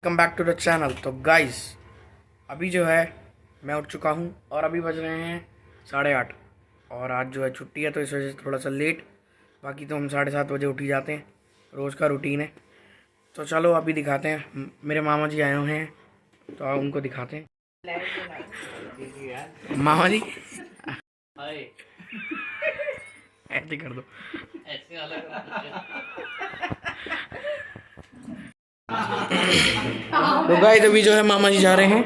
Welcome back to the channel. तो guys अभी जो है मैं उठ चुका हूँ और अभी बज रहे हैं 8:30 और आज जो है छुट्टी है तो इस वजह से थोड़ा सा लेट। बाकी तो हम 7:30 बजे उठ ही जाते हैं, रोज़ का रूटीन है। तो चलो अभी दिखाते हैं, मेरे मामा जी आए हुए हैं तो आप उनको दिखाते हैं। मामा जी ऐसे कर दो। तो गाइस अभी जो है मामा जी जा रहे हैं।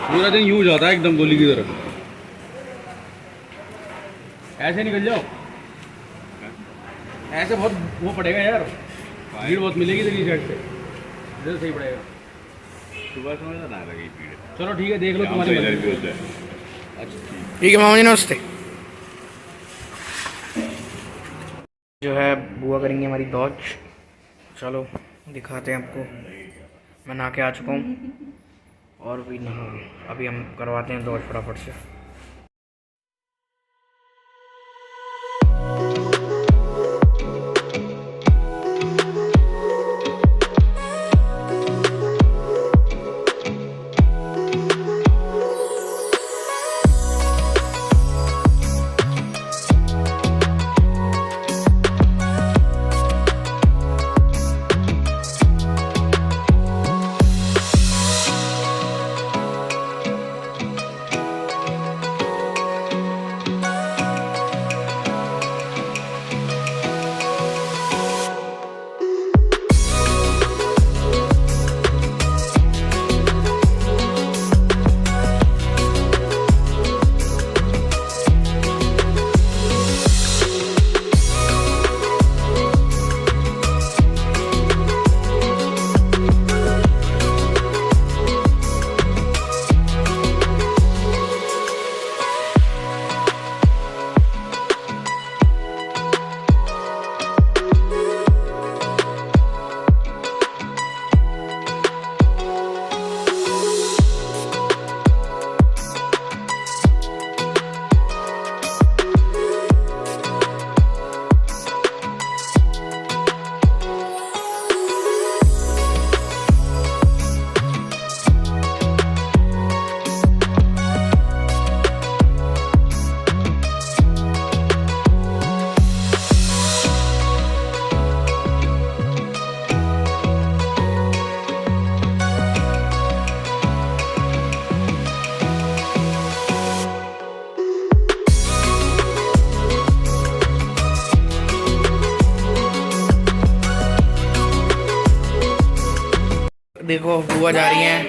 पूरा दिन यूं जाता है एकदम गोली की तरफ। ऐसे निकल जाओ, ऐसे बहुत वो पड़ेगा यार, भीड़ बहुत मिलेगी तेरी साइड से, इधर सही पड़ेगा। सुबह समझ ना लगी भीड़। चलो ठीक है, देख लो तुम्हारी इधर मर्जी। भी होता है। अच्छा ठीक है मामा जी, नमस्ते। जो है बुआ करेंगे हमारी दौज। चलो दिखाते हैं आपको। मैं नहा के आ चुका हूँ और भी नहा, अभी हम करवाते हैं दौज फटाफट से। देखो बुआ जा रही हैं,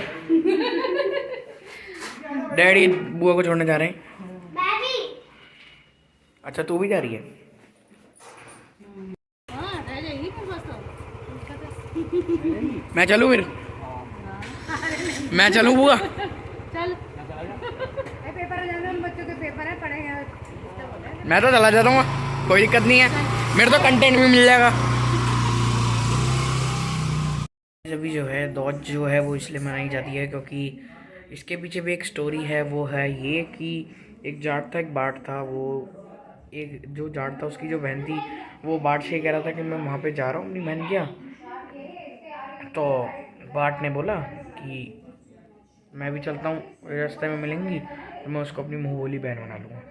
डैडी बुआ को छोड़ने जा रहे हैं। अच्छा तू भी जा रही है? मैं चलूँ फिर? मैं चलूँ बुआ? चल पेपर जाना, बच्चों के पेपर है, पढ़ेंगे। मैं तो चला जाता हूँ, कोई दिक्कत नहीं है, मेरे तो कंटेंट भी मिल जाएगा। अभी जो है दौज जो है वो इसलिए मनाई जाती है क्योंकि इसके पीछे भी एक स्टोरी है। वो है ये कि एक जाट था, एक बाट था। वो एक जो जाट था उसकी जो बहन थी, वो बाट से कह रहा था कि मैं वहाँ पे जा रहा हूँ अपनी बहन के यहाँ। तो बाट ने बोला कि मैं भी चलता हूँ, रास्ते में मिलेंगी तो मैं उसको अपनी मुँह बोली बहन बना लूँगा।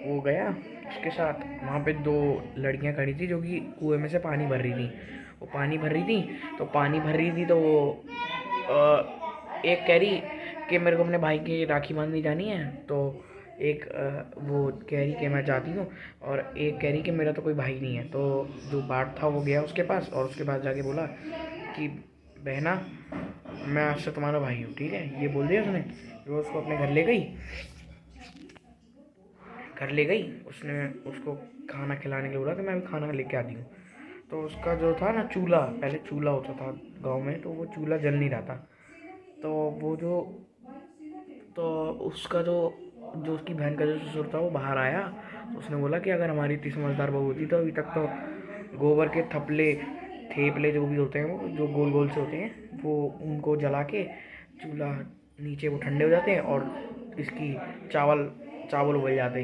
वो गया उसके साथ, वहाँ पे दो लड़कियाँ खड़ी थी जो कि कुएं में से पानी भर रही थी। वो पानी भर रही थी तो वो एक कह रही कि मेरे को अपने भाई की राखी बांधनी जानी है। तो एक वो कह रही कि मैं जाती हूँ, और एक कह रही कि मेरा तो कोई भाई नहीं है। तो जो बाट था वो गया उसके पास और उसके पास जाके बोला कि बहना मैं आज से तुम्हारा भाई हूँ, ठीक है? ये बोल दिया उसने। वो उसको अपने घर ले गई। उसने उसको खाना खिलाने के लिए बोला कि मैं भी खाना लेके आती हूँ। तो उसका जो था ना चूल्हा, पहले चूल्हा होता था गांव में, तो वो चूल्हा जल नहीं रहा था। तो वो तो उसका जो उसकी बहन का जो ससुर था वो बाहर आया। तो उसने बोला कि अगर हमारी इतनी समझदार बहू होती तो अभी तक तो गोबर के थेपले जो भी होते हैं वो जो गोल गोल से होते हैं वो उनको जला के चूल्हा नीचे वो ठंडे हो जाते हैं और इसकी चावल चावल उबल जाते।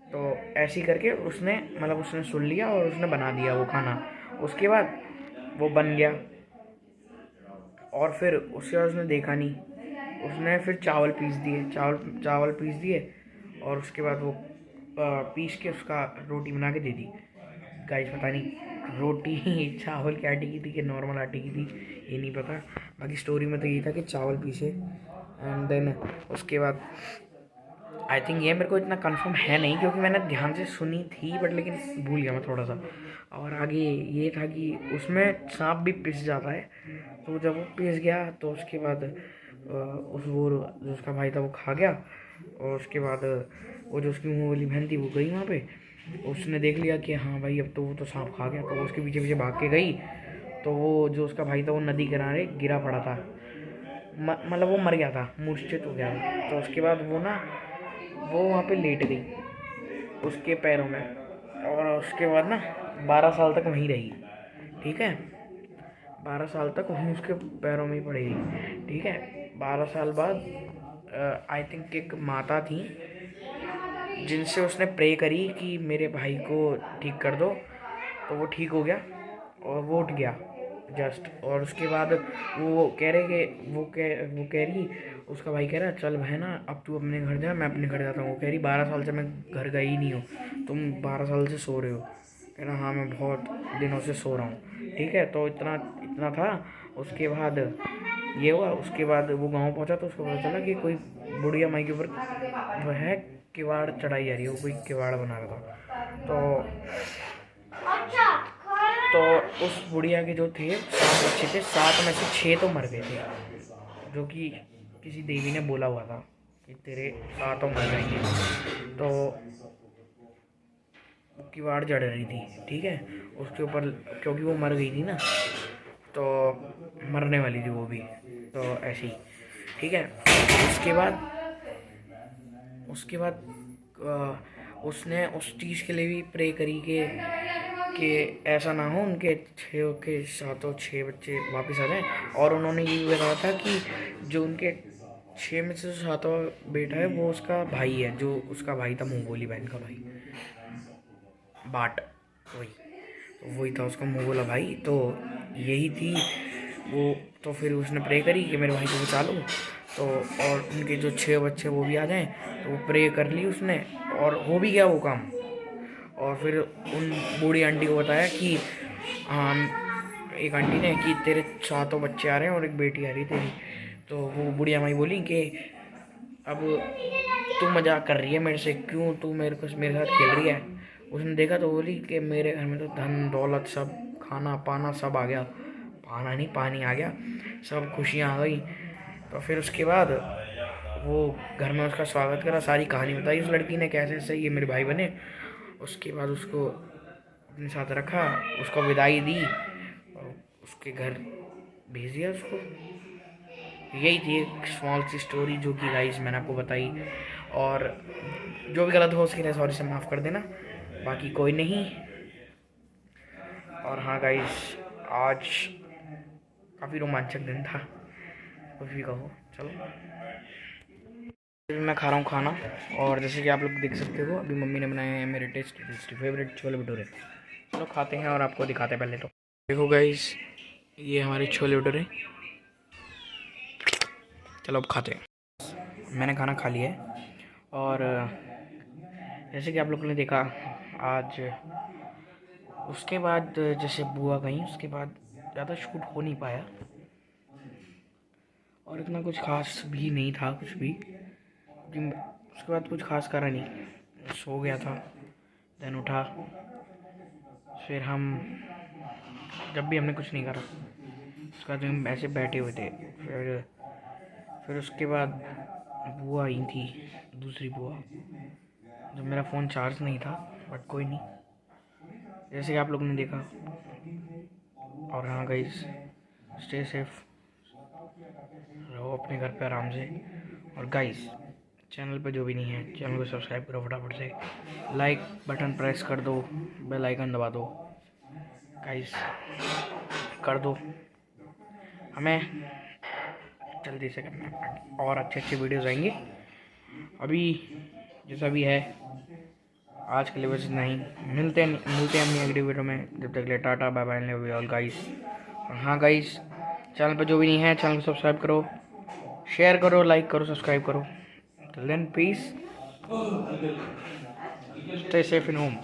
तो ऐसे ही करके उसने मतलब उसने सुन लिया और उसने बना दिया वो खाना। उसके बाद वो बन गया और फिर उसके बाद उसने देखा नहीं, उसने फिर चावल पीस दिए, चावल पीस दिए और उसके बाद वो पीस के उसका रोटी बना के दे दी। गाइस पता नहीं रोटी चावल के आटे की थी कि नॉर्मल आटे की थी, ये नहीं पता। बाकी स्टोरी में तो ये था कि चावल पीसे एंड देन उसके बाद आई थिंक ये मेरे को इतना कंफर्म है नहीं क्योंकि मैंने ध्यान से सुनी थी बट लेकिन भूल गया मैं थोड़ा सा। और आगे ये था कि उसमें सांप भी पिस जाता है। तो जब वो पिस गया तो उसके बाद उस वो जो उसका भाई था वो खा गया और उसके बाद वो जो उसकी मुँह वाली बहन थी वो गई वहाँ पे। उसने देख लिया कि हाँ भाई अब तो वो तो सांप खा गया, तो वो उसके पीछे पीछे भाग के गई। तो वो जो उसका भाई था वो नदी किनारे गिरा पड़ा था, मतलब वो मर गया था, मूर्छित हो गया था। तो उसके बाद वो वहाँ पे लेट गई उसके पैरों में और उसके बाद 12 साल तक वहीं रही। ठीक है, 12 साल तक वहीं उसके पैरों में ही पड़ेगी। ठीक है, 12 साल बाद आई थिंक एक माता थी जिनसे उसने प्रे करी कि मेरे भाई को ठीक कर दो, तो वो ठीक हो गया और वो उठ गया जस्ट। और उसके बाद वो कह रहे कि वो कह रही, उसका भाई कह रहा चल बहना अब तू अपने घर जा, मैं अपने घर जाता हूँ। वो कह रही 12 साल से मैं घर गई ही नहीं हूँ, तुम 12 साल से सो रहे हो। कह रहा हाँ मैं बहुत दिनों से सो रहा हूँ। ठीक है, तो इतना था। उसके बाद ये हुआ, उसके बाद वो गाँव पहुँचा तो उसको पता चला कि कोई बुढ़िया माई के ऊपर वो है किवाड़ चढ़ाई जा रही है, वो कोई किवाड़ बना रहा था। तो उस बुढ़िया के जो थे 7 बच्चे थे, 7 में से 6 तो मर गए थे, जो कि किसी देवी ने बोला हुआ था कि तेरे 7 मर जाएंगे। तो किवाड़ जड़ रही थी। ठीक है, उसके ऊपर क्योंकि वो मर गई थी ना, तो मरने वाली थी वो भी, तो ऐसी। ठीक है, उसके बाद उसने उस चीज़ के लिए भी प्रे करी कि ऐसा ना हो उनके 6 के 6 बच्चे वापस आ जाएं। और उन्होंने ये भी बताया था कि जो उनके 6 में से 7वां बेटा है वो उसका भाई है, जो उसका भाई था मुँह बोली बहन का भाई, बाट, वही था उसका मुँह बोला भाई। तो यही थी वो। तो फिर उसने प्रे करी कि मेरे भाई को बचा लो, तो और उनके जो 6 बच्चे वो भी आ जाएं। तो वो प्रे कर ली उसने और हो भी गया वो काम। और फिर उन बूढ़ी आंटी को बताया कि एक आंटी ने कि तेरे 7 बच्चे आ रहे हैं और एक बेटी आ रही तेरी। तो वो बुढ़िया माई बोली कि अब तू मजाक कर रही है मेरे से, क्यों तू मेरे साथ खेल रही है। उसने देखा तो बोली कि मेरे घर में तो धन दौलत सब खाना पाना सब आ गया, पाना नहीं पानी आ गया, सब खुशियाँ आ गई। तो फिर उसके बाद वो घर में उसका स्वागत करा, सारी कहानी बताई उस लड़की ने कैसे कैसे ये मेरे भाई बने। उसके बाद उसको अपने साथ रखा, उसको विदाई दी और उसके घर भेज दिया उसको। यही थी एक स्मॉल सी स्टोरी जो कि गाइस मैंने आपको बताई। और जो भी गलत हो उसके लिए सॉरी से माफ़ कर देना, बाकी कोई नहीं। और हाँ गाइस, आज काफ़ी रोमांचक दिन था, कुछ भी कहो। चलो अभी मैं खा रहा हूँ खाना, और जैसे कि आप लोग देख सकते हो अभी मम्मी ने बनाए हैं मेरे टेस्टी फेवरेट छोले भटूरे। चलो खाते हैं और आपको दिखाते हैं। पहले तो देखो गाइस, ये हमारे छोले भटूरे। चलो अब खाते हैं। मैंने खाना खा लिया है और जैसे कि आप लोगों ने देखा आज, उसके बाद जैसे बुआ गई उसके बाद ज़्यादा शूट हो नहीं पाया और इतना कुछ खास भी नहीं था कुछ भी। उसके बाद कुछ खास करा नहीं, सो गया था। देन उठा, फिर हम जब भी हमने कुछ नहीं करा, उसके बाद हम ऐसे बैठे हुए थे। फिर उसके बाद बुआ आई थी, दूसरी बुआ, जब मेरा फ़ोन चार्ज नहीं था, बट कोई नहीं, जैसे कि आप लोगों ने देखा। और हाँ गाइस, स्टे सेफ, रहो अपने घर पे आराम से। और गाइस, चैनल पे जो भी नहीं है चैनल को सब्सक्राइब करो फटाफट से, लाइक बटन प्रेस कर दो, बेल आइकन दबा दो गाइस, कर दो। हमें जल्दी से करना है, और अच्छे अच्छे वीडियोज़ आएंगे। अभी जैसा भी है आज के लिए बस इतना ही। मिलते हैं अपनी अगली वीडियो में। जब तक के लिए tata bye bye love you all guys. और हाँ गाइस, चैनल पर जो भी नहीं है चैनल को सब्सक्राइब करो, शेयर करो, लाइक करो, सब्सक्राइब करो। Till then peace, stay safe in home.